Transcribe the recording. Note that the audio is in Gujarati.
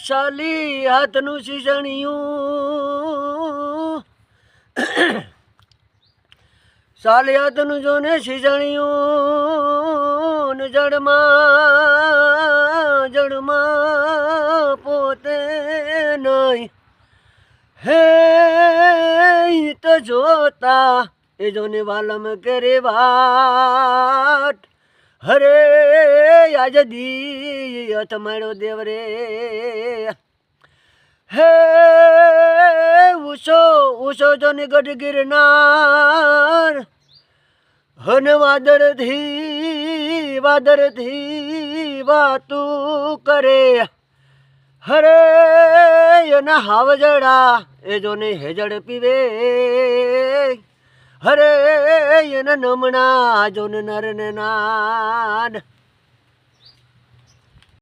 શાલી હાથનું શીસણિયું શાલી હાથનું જોને શીસણિયું જડમાં પોતે નહીં હે તો જોતા એ જોને વાલમ કરે વાટ હરે આજ દી અથમાડો દેવ રે હે ઉષો જોને ગઢ ગિરનાર હન વાદળથી વાતું કરે હરે એના હાવજડા એ જોને હેજડ પીવે હરે એના નમણા જોને નર ને નાન